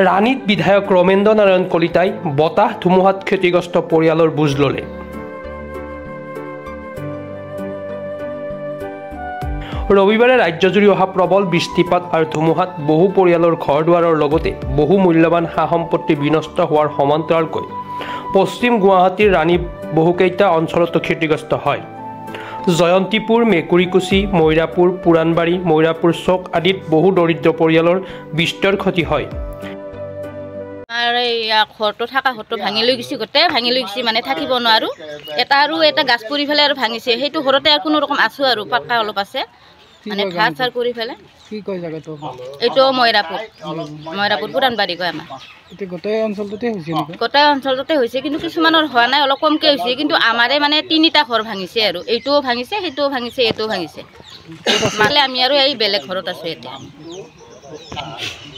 ৰাণীত বিধায়ক ৰমেন্দ্ৰ নাৰায়ণ কলিতাই বতাহ ধুমুহাত ক্ষতিগ্ৰস্ত পৰিয়ালৰ বুজ ল'লে। ৰবিবাৰে ৰাজ্যজুৰি অহা প্ৰবল বৃষ্টিপাত আৰু ধুমুহাত বহু পৰিয়ালৰ ঘৰ দুৱাৰৰ লগতে বহু মূল্যৱান সা সম্পত্তি বিনষ্ট হোৱাৰ সমান্তৰালকৈ পশ্চিম গুৱাহাটীৰ ৰাণীৰ বহুকেইটা অঞ্চলতো ক্ষতিগ্ৰস্ত হয়। জয়ন্তীপুৰ, মেকুৰীকুচি, মৈৰাপুৰ, পুৰাণবাৰী, মৈৰাপুৰ চক আদিত বহু দৰিদ্ৰ পৰিয়ালৰ বিস্তৰ ক্ষতি হয়। ঘৰটো থকা ঘৰটো ভাঙি লৈ গৈছে, গোটেই ভাঙি লৈ গৈছে, মানে থাকিব নোৱাৰো। এটা গাছ পৰি ফেলে আৰু ভাঙিছে, সেইটো ঘৰতে আৰু কোনো ৰকম আছো আৰু পাক্কা অলপ আছে, মানে ধাৰ চাৰ কৰি ফেলে। কি কয় জায়গাটো? এইটো মৈৰাপুৰ পুৰাণবাৰী কয় আমাৰ। গোটেই অঞ্চলটোতে হৈছে নেকি? গোটেই অঞ্চলটোতে হৈছে, কিন্তু কিছুমানৰ হোৱা নাই, অলপ কমকে হৈছে। কিন্তু আমাৰে মানে 3টা ঘৰ ভাঙিছে আৰু এইটোও ভাঙিছে, সেইটোও ভাঙিছে, এইটোও ভাঙিছে। মানে আমি আৰু এই বেলেগ ঘৰত আছো এতিয়া।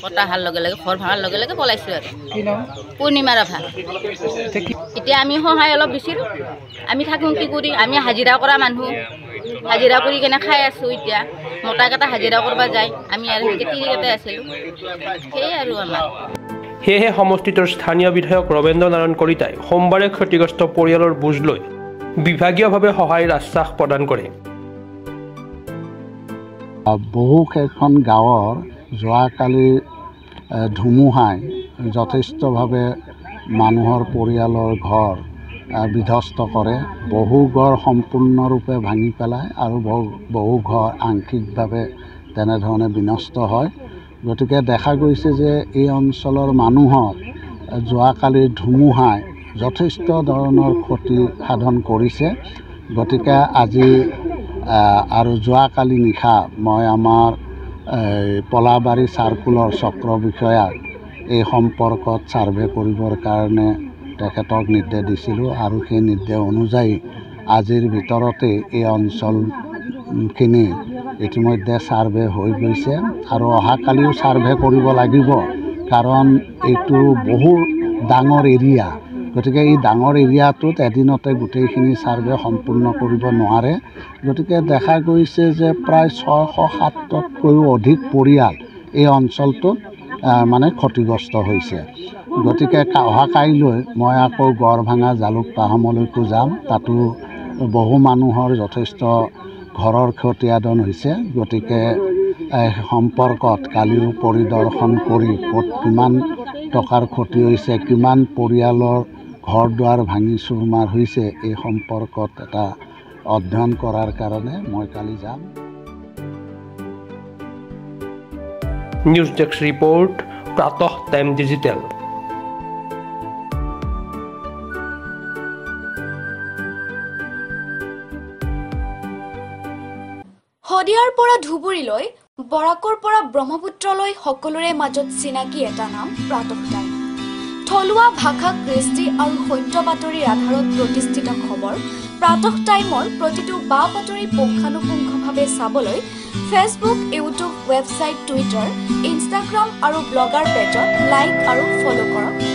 বতাহ অহাৰ লগে লগে ঘৰ ভাঙাৰ লগে লগে পলাইছো আৰু। পূৰ্ণিমা ৰাভা। এতিয়া আমি সহায় অলপ বিচাৰো। আমি থাকোঁ কি কৰি? আমি হাজিৰা কৰা মানুহ, হাজিৰা কৰি কেনে খাই আছো। এতিয়া মতাকেইটা হাজিৰা কৰিব যায়, আমি আৰু তিৰিকেইটা আছিলোঁ, সেয়াই আৰু আমাৰ। সেয়েহে সমষ্টিটোৰ স্থানীয় বিধায়ক ৰমেন্দ্ৰ নাৰায়ণ কলিতাই সোমবাৰে ক্ষতিগ্ৰস্ত পৰিয়ালৰ বুজ লৈ বিভাগীয়ভাৱে সহায়ৰ আশ্বাস প্ৰদান কৰে। বহুকেইখন গাঁৱৰ যোৱাকালি ধুমুহাই যথেষ্টভাৱে মানুহৰ পৰিয়ালৰ ঘৰ বিধ্বস্ত কৰে। বহু ঘৰ সম্পূৰ্ণৰূপে ভাঙি পেলায় আৰু বহু ঘৰ আংশিকভাৱে তেনেধৰণে বিনষ্ট হয়। গতিকে দেখা গৈছে যে এই অঞ্চলৰ মানুহৰ যোৱাকালিৰ ধুমুহাই যথেষ্ট ধৰণৰ ক্ষতি সাধন কৰিছে। গতিকে আজি আৰু যোৱাকালি নিশা মই আমাৰ পলাবাৰী চাৰ্কুলৰ চক্ৰ বিষয়াক এই সম্পৰ্কত ছাৰ্ভে কৰিবৰ কাৰণে তেখেতক নিৰ্দেশ দিছিলোঁ আৰু সেই নিৰ্দেশ অনুযায়ী আজিৰ ভিতৰতে এই অঞ্চলখিনি ইতিমধ্যে ছাৰ্ভে হৈ গৈছে আৰু অহাকালিও ছাৰ্ভে কৰিব লাগিব, কাৰণ এইটো বহু ডাঙৰ এৰিয়া। গতিকে এই ডাঙৰ এৰিয়াটোত এদিনতে গোটেইখিনি ছাৰ্ভে সম্পূৰ্ণ কৰিব নোৱাৰে। গতিকে দেখা গৈছে যে প্ৰায় 600-700তকৈও অধিক পৰিয়াল এই অঞ্চলটোত মানে ক্ষতিগ্ৰস্ত হৈছে। গতিকে অহা কাইলৈ মই আকৌ গড়ভাঙা জালুকপাহামলৈকো যাম, তাতো বহু মানুহৰ যথেষ্ট ঘৰৰ ক্ষতিসাধন হৈছে। গতিকে সম্পৰ্কত কালিও পৰিদৰ্শন কৰি ক'ত কিমান টকাৰ ক্ষতি হৈছে, কিমান পৰিয়ালৰ ঘৰ দুৱাৰ ভাঙি চুৰমাৰ হৈছে, এই সম্পৰ্কত এটা অধ্যয়ন কৰাৰ কাৰণে মই কালি যাম। নিউজ ডেস্ক ৰিপৰ্ট, প্ৰাতঃ টাইম ডিজিটেল। শদিয়াৰ পৰা ধুবুৰীলৈ, বৰাকৰ পৰা ব্ৰহ্মপুত্ৰলৈ সকলোৰে মাজত চিনাকি এটা নাম প্ৰাতঃ টাইম। থলুৱা ভাষা, কৃষ্টি আৰু সত্য বাতৰিৰ আধাৰত প্ৰতিষ্ঠিত খবৰ প্ৰাতঃ টাইমৰ প্ৰতিটো বা বাতৰি পুংখানুপুংখভাৱে চাবলৈ Facebook, YouTube, website, Twitter, Instagram আৰু ব্লগাৰ পেজত লাইক আৰু ফ'ল' কৰক।